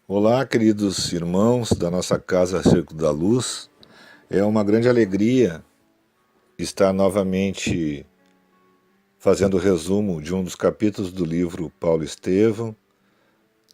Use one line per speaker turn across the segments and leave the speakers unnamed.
Olá, queridos irmãos da nossa casa Círculo da Luz. É uma grande alegria estar novamente fazendo o resumo de um dos capítulos do livro Paulo Estevão,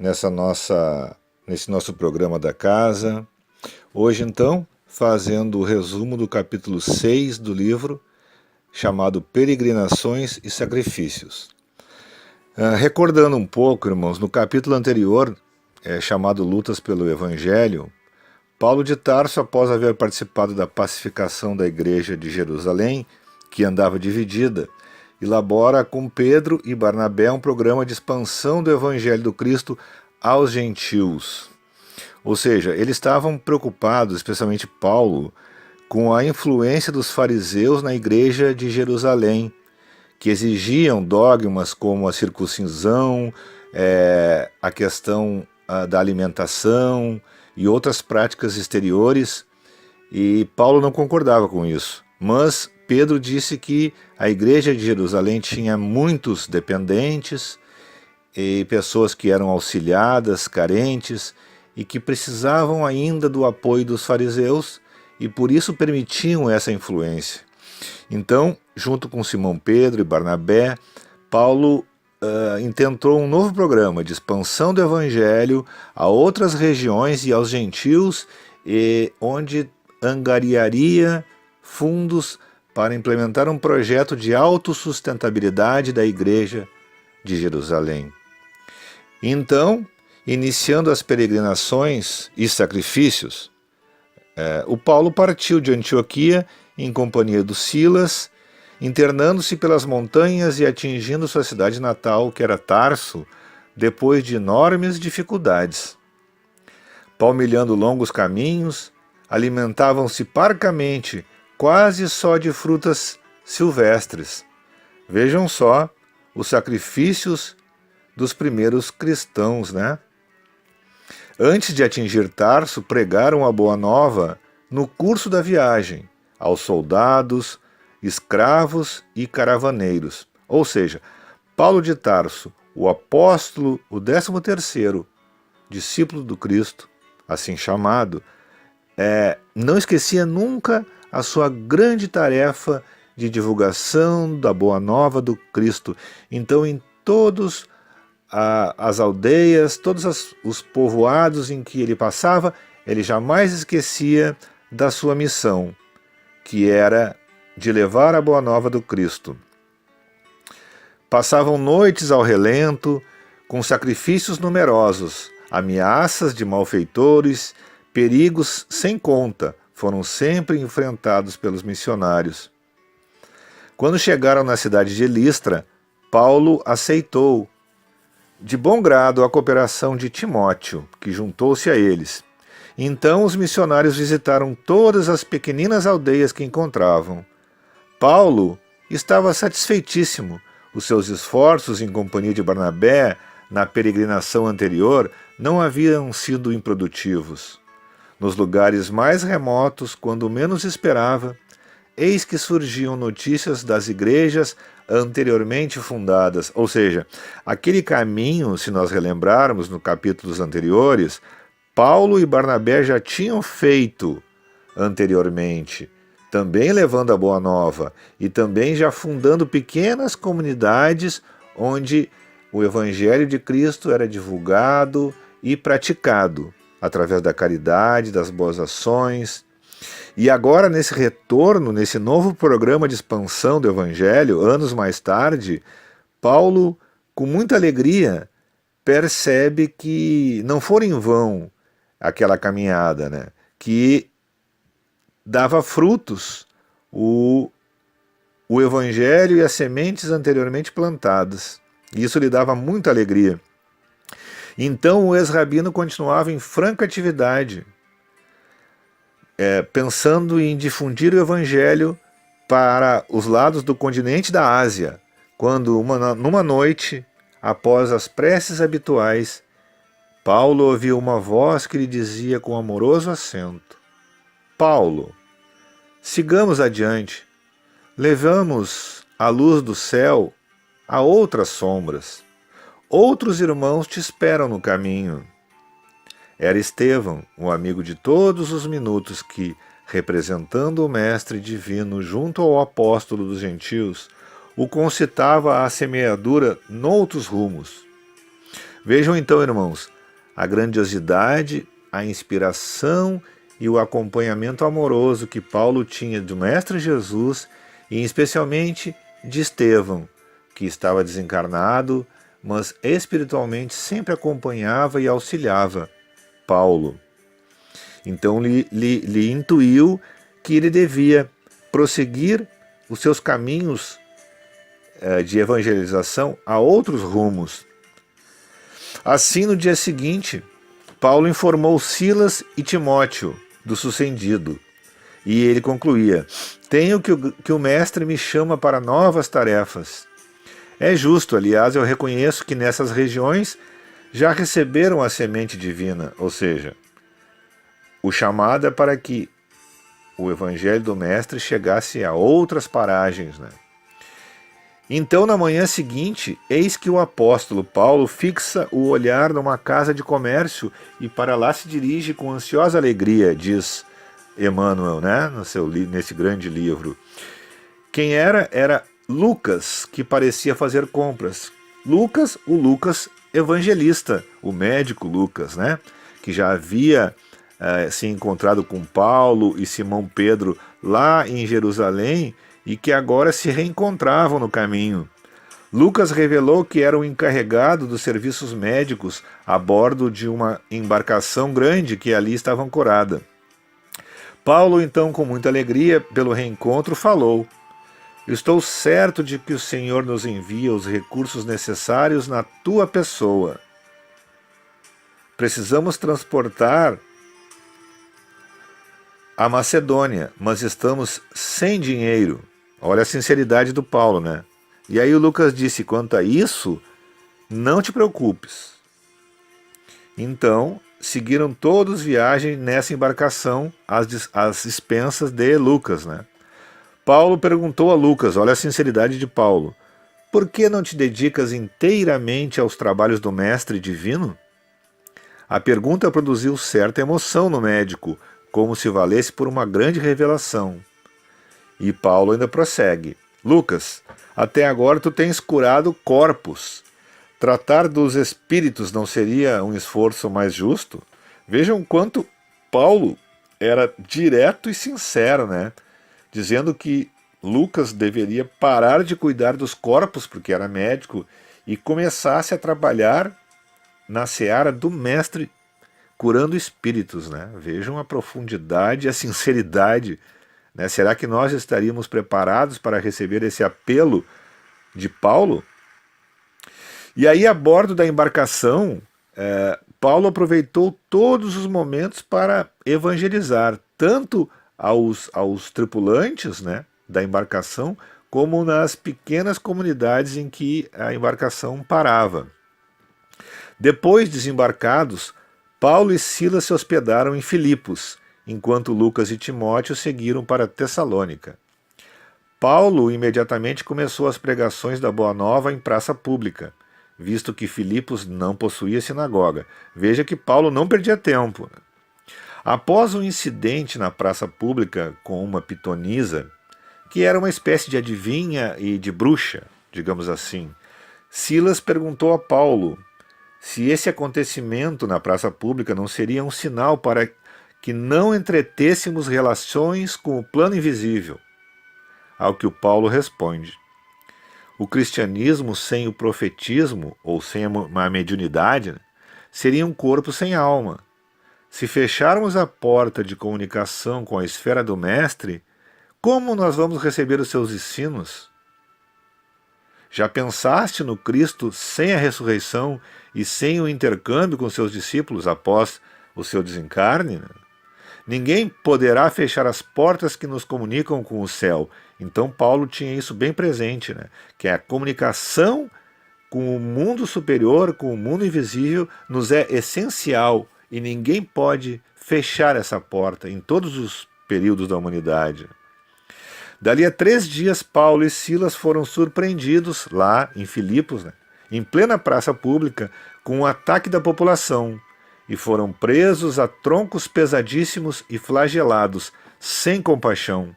nesse nosso programa da casa. Hoje, então, fazendo o resumo do capítulo 6 do livro, chamado Peregrinações e Sacrifícios. Recordando um pouco, irmãos, no capítulo anterior, chamado Lutas pelo Evangelho, Paulo de Tarso, após haver participado da pacificação da igreja de Jerusalém, que andava dividida, elabora com Pedro e Barnabé um programa de expansão do Evangelho do Cristo aos gentios. Ou seja, eles estavam preocupados, especialmente Paulo, com a influência dos fariseus na igreja de Jerusalém, que exigiam dogmas como a circuncisão, a questão da alimentação e outras práticas exteriores, e Paulo não concordava com isso. Mas Pedro disse que a igreja de Jerusalém tinha muitos dependentes e pessoas que eram auxiliadas, carentes, e que precisavam ainda do apoio dos fariseus, e por isso permitiam essa influência. Então, junto com Simão Pedro e Barnabé, Paulo intentou um novo programa de expansão do Evangelho a outras regiões e aos gentios, onde angariaria fundos para implementar um projeto de autossustentabilidade da Igreja de Jerusalém. Então, iniciando as peregrinações e sacrifícios, o Paulo partiu de Antioquia em companhia do Silas, internando-se pelas montanhas e atingindo sua cidade natal, que era Tarso, depois de enormes dificuldades. Palmilhando longos caminhos, alimentavam-se parcamente, quase só de frutas silvestres. Vejam só os sacrifícios dos primeiros cristãos, né? Antes de atingir Tarso, pregaram a boa nova no curso da viagem aos soldados, escravos e caravaneiros. Ou seja, Paulo de Tarso, o apóstolo, o 13º discípulo do Cristo, assim chamado, não esquecia nunca a sua grande tarefa de divulgação da boa nova do Cristo. Então, em todos as aldeias, todos os povoados em que ele passava, ele jamais esquecia da sua missão, que era de levar a boa nova do Cristo. Passavam noites ao relento, com sacrifícios numerosos, ameaças de malfeitores, perigos sem conta foram sempre enfrentados pelos missionários. Quando chegaram na cidade de Listra, Paulo aceitou de bom grado a cooperação de Timóteo, que juntou-se a eles. Então os missionários visitaram todas as pequeninas aldeias que encontravam. Paulo estava satisfeitíssimo. Os seus esforços em companhia de Barnabé na peregrinação anterior não haviam sido improdutivos. Nos lugares mais remotos, quando menos esperava, eis que surgiam notícias das igrejas anteriormente fundadas. Ou seja, aquele caminho, se nós relembrarmos nos capítulos anteriores, Paulo e Barnabé já tinham feito anteriormente, também levando a boa nova e também já fundando pequenas comunidades onde o Evangelho de Cristo era divulgado e praticado através da caridade, das boas ações. E agora, nesse retorno, nesse novo programa de expansão do Evangelho, anos mais tarde, Paulo, com muita alegria, percebe que não foi em vão aquela caminhada, né? Que dava frutos o Evangelho e as sementes anteriormente plantadas. E isso lhe dava muita alegria. Então o ex-rabino continuava em franca atividade, pensando em difundir o Evangelho para os lados do continente da Ásia, quando numa noite, após as preces habituais, Paulo ouviu uma voz que lhe dizia com amoroso acento: Paulo, sigamos adiante, levamos a luz do céu a outras sombras. Outros irmãos te esperam no caminho. Era Estevão, um amigo de todos os minutos que, representando o Mestre Divino junto ao apóstolo dos gentios, o concitava à semeadura noutros rumos. Vejam então, irmãos, a grandiosidade, a inspiração e o acompanhamento amoroso que Paulo tinha do Mestre Jesus e especialmente de Estevão, que estava desencarnado, mas espiritualmente sempre acompanhava e auxiliava Paulo. Então lhe intuiu que ele devia prosseguir os seus caminhos de evangelização a outros rumos. Assim, no dia seguinte, Paulo informou Silas e Timóteo do sucedido, e ele concluía: tenho que o Mestre me chama para novas tarefas. É justo, aliás, eu reconheço que nessas regiões já receberam a semente divina, ou seja, o chamado é para que o Evangelho do Mestre chegasse a outras paragens, né? Então, na manhã seguinte, eis que o apóstolo Paulo fixa o olhar numa casa de comércio e para lá se dirige com ansiosa alegria, diz Emmanuel, né, nesse grande livro. Quem era? Era Lucas, que parecia fazer compras. Lucas, o Lucas evangelista, o médico Lucas, né, que já havia se encontrado com Paulo e Simão Pedro lá em Jerusalém e que agora se reencontravam no caminho. Lucas revelou que era o encarregado dos serviços médicos a bordo de uma embarcação grande que ali estava ancorada. Paulo, então, com muita alegria pelo reencontro, falou: estou certo de que o Senhor nos envia os recursos necessários na tua pessoa. Precisamos transportar a Macedônia, mas estamos sem dinheiro. Olha a sinceridade do Paulo, né? E aí o Lucas disse: quanto a isso, não te preocupes. Então, seguiram todos viagem nessa embarcação às expensas de Lucas, né? Paulo perguntou a Lucas, olha a sinceridade de Paulo: por que não te dedicas inteiramente aos trabalhos do Mestre Divino? A pergunta produziu certa emoção no médico, como se valesse por uma grande revelação. E Paulo ainda prossegue: Lucas, até agora tu tens curado corpos. Tratar dos espíritos não seria um esforço mais justo? Vejam quanto Paulo era direto e sincero, né? Dizendo que Lucas deveria parar de cuidar dos corpos, porque era médico, e começasse a trabalhar na seara do Mestre, curando espíritos, né? Vejam a profundidade e a sinceridade, né? Será que nós estaríamos preparados para receber esse apelo de Paulo? E aí, a bordo da embarcação, Paulo aproveitou todos os momentos para evangelizar, tanto aos tripulantes, né, da embarcação, como nas pequenas comunidades em que a embarcação parava. Depois desembarcados, Paulo e Silas se hospedaram em Filipos, enquanto Lucas e Timóteo seguiram para Tessalônica. Paulo imediatamente começou as pregações da Boa Nova em praça pública, visto que Filipos não possuía sinagoga. Veja que Paulo não perdia tempo. Após um incidente na praça pública com uma pitonisa, que era uma espécie de adivinha e de bruxa, digamos assim, Silas perguntou a Paulo se esse acontecimento na praça pública não seria um sinal para que não entretêssemos relações com o plano invisível. Ao que o Paulo responde: o cristianismo sem o profetismo, ou sem a mediunidade, seria um corpo sem alma. Se fecharmos a porta de comunicação com a esfera do Mestre, como nós vamos receber os seus ensinos? Já pensaste no Cristo sem a ressurreição e sem o intercâmbio com seus discípulos após o seu desencarne? Ninguém poderá fechar as portas que nos comunicam com o céu. Então Paulo tinha isso bem presente, né? Que a comunicação com o mundo superior, com o mundo invisível, nos é essencial e ninguém pode fechar essa porta em todos os períodos da humanidade. Dali a 3 dias, Paulo e Silas foram surpreendidos lá em Filipos, né, em plena praça pública, com um ataque da população. e foram presos a troncos pesadíssimos e flagelados, sem compaixão.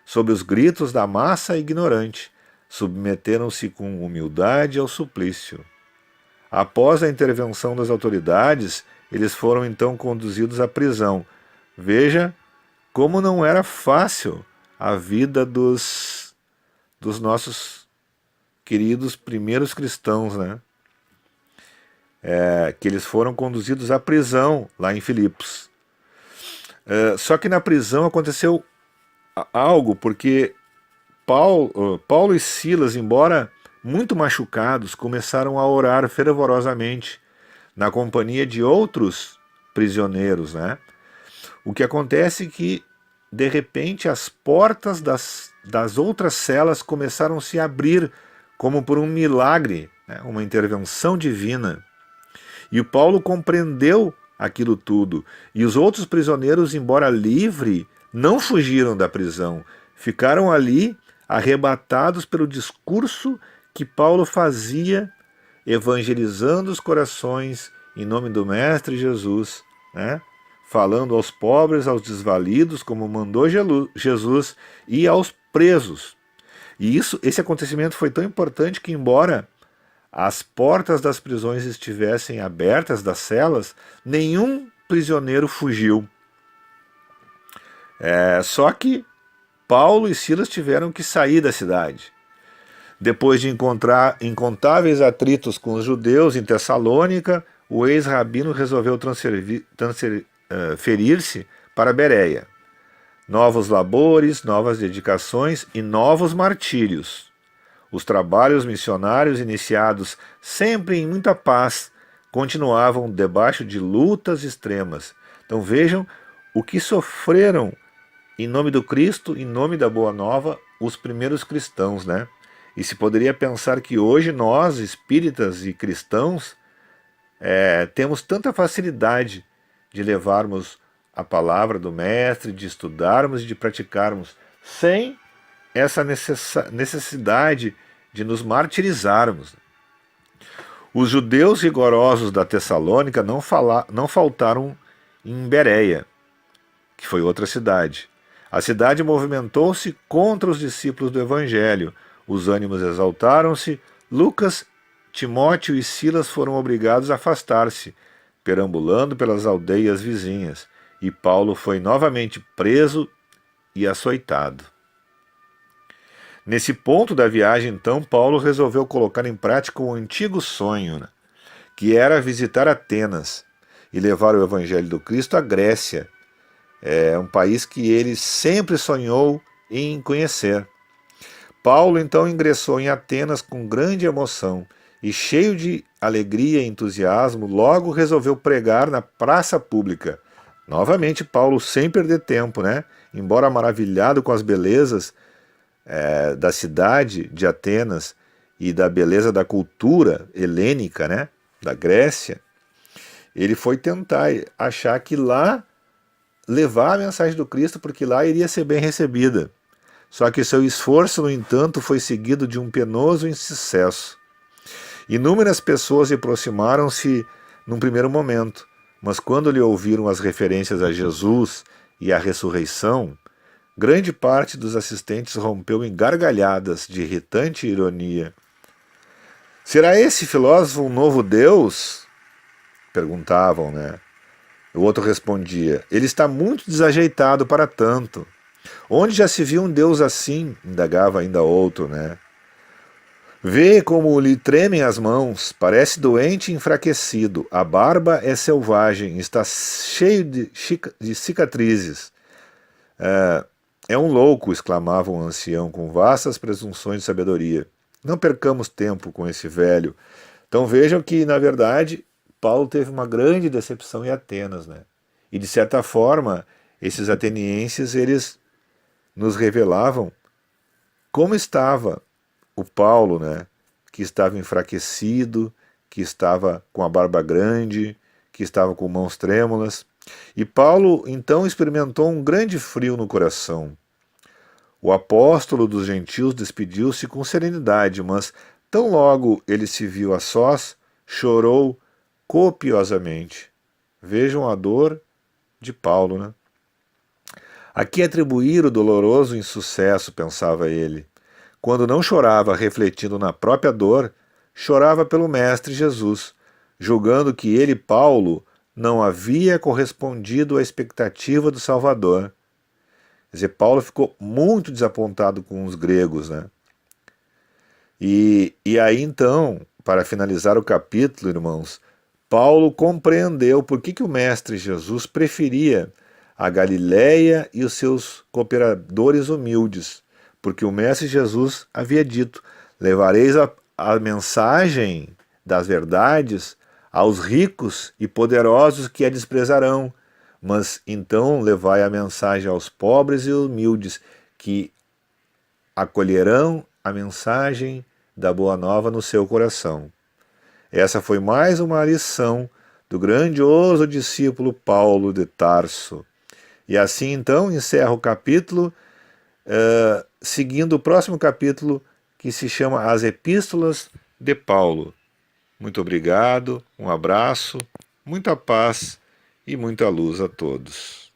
Sob os gritos da massa ignorante, submeteram-se com humildade ao suplício. Após a intervenção das autoridades, eles foram então conduzidos à prisão. Veja como não era fácil a vida dos nossos queridos primeiros cristãos, né? Que eles foram conduzidos à prisão lá em Filipos. Só que na prisão aconteceu algo, porque Paulo e Silas, embora muito machucados, começaram a orar fervorosamente na companhia de outros prisioneiros, né? O que acontece é que, de repente, as portas das outras celas começaram a se abrir como por um milagre, né? Uma intervenção divina. E o Paulo compreendeu aquilo tudo. E os outros prisioneiros, embora livres, não fugiram da prisão. Ficaram ali, arrebatados pelo discurso que Paulo fazia, evangelizando os corações em nome do Mestre Jesus, né? Falando aos pobres, aos desvalidos, como mandou Jesus, e aos presos. E esse acontecimento foi tão importante que, embora as portas das prisões estivessem abertas, das celas, nenhum prisioneiro fugiu. Só que Paulo e Silas tiveram que sair da cidade. Depois de encontrar incontáveis atritos com os judeus em Tessalônica, o ex-rabino resolveu transferir-se para Bereia. Novos labores, novas dedicações e novos martírios. Os trabalhos missionários, iniciados sempre em muita paz, continuavam debaixo de lutas extremas. Então vejam o que sofreram em nome do Cristo, em nome da Boa Nova, os primeiros cristãos, né? E se poderia pensar que hoje nós, espíritas e cristãos, temos tanta facilidade de levarmos a palavra do Mestre, de estudarmos e de praticarmos, sem essa necessidade de nos martirizarmos. Os judeus rigorosos da Tessalônica não faltaram em Bereia, que foi outra cidade. A cidade movimentou-se contra os discípulos do Evangelho. Os ânimos exaltaram-se. Lucas, Timóteo e Silas foram obrigados a afastar-se, perambulando pelas aldeias vizinhas. E Paulo foi novamente preso e açoitado. Nesse ponto da viagem, então, Paulo resolveu colocar em prática um antigo sonho, né, que era visitar Atenas e levar o Evangelho do Cristo à Grécia. É um país que ele sempre sonhou em conhecer. Paulo então ingressou em Atenas com grande emoção e, cheio de alegria e entusiasmo, logo resolveu pregar na praça pública. Novamente, Paulo, sem perder tempo, né? Embora maravilhado com as belezas da cidade de Atenas e da beleza da cultura helênica, né? Da Grécia, ele foi tentar achar que lá levar a mensagem do Cristo, porque lá iria ser bem recebida. Só que seu esforço, no entanto, foi seguido de um penoso insucesso. Inúmeras pessoas se aproximaram-se num primeiro momento, mas quando lhe ouviram as referências a Jesus e à ressurreição, grande parte dos assistentes rompeu em gargalhadas de irritante ironia. Será esse filósofo um novo Deus? Perguntavam, né? O outro respondia: ele está muito desajeitado para tanto. Onde já se viu um Deus assim? Indagava ainda outro, né? Vê como lhe tremem as mãos, parece doente e enfraquecido, a barba é selvagem, está cheio de cicatrizes. É um louco, exclamava um ancião com vastas presunções de sabedoria. Não percamos tempo com esse velho. Então vejam que, na verdade, Paulo teve uma grande decepção em Atenas, né? E de certa forma, esses atenienses, eles nos revelavam como estava o Paulo, né? Que estava enfraquecido, que estava com a barba grande, que estava com mãos trêmulas. E Paulo então experimentou um grande frio no coração. O apóstolo dos gentios despediu-se com serenidade, mas tão logo ele se viu a sós, chorou copiosamente. Vejam a dor de Paulo, né? A que atribuir o doloroso insucesso, pensava ele. Quando não chorava refletindo na própria dor, chorava pelo Mestre Jesus, julgando que ele, Paulo, não havia correspondido à expectativa do Salvador. Quer dizer, Paulo ficou muito desapontado com os gregos, né? E aí então, para finalizar o capítulo, irmãos, Paulo compreendeu por que o Mestre Jesus preferia a Galiléia e os seus cooperadores humildes, porque o Mestre Jesus havia dito: levareis a mensagem das verdades aos ricos e poderosos que a desprezarão, mas então levai a mensagem aos pobres e humildes, que acolherão a mensagem da Boa Nova no seu coração. Essa foi mais uma lição do grandioso discípulo Paulo de Tarso. E assim então encerra o capítulo, seguindo o próximo capítulo, que se chama As Epístolas de Paulo. Muito obrigado, um abraço, muita paz e muita luz a todos.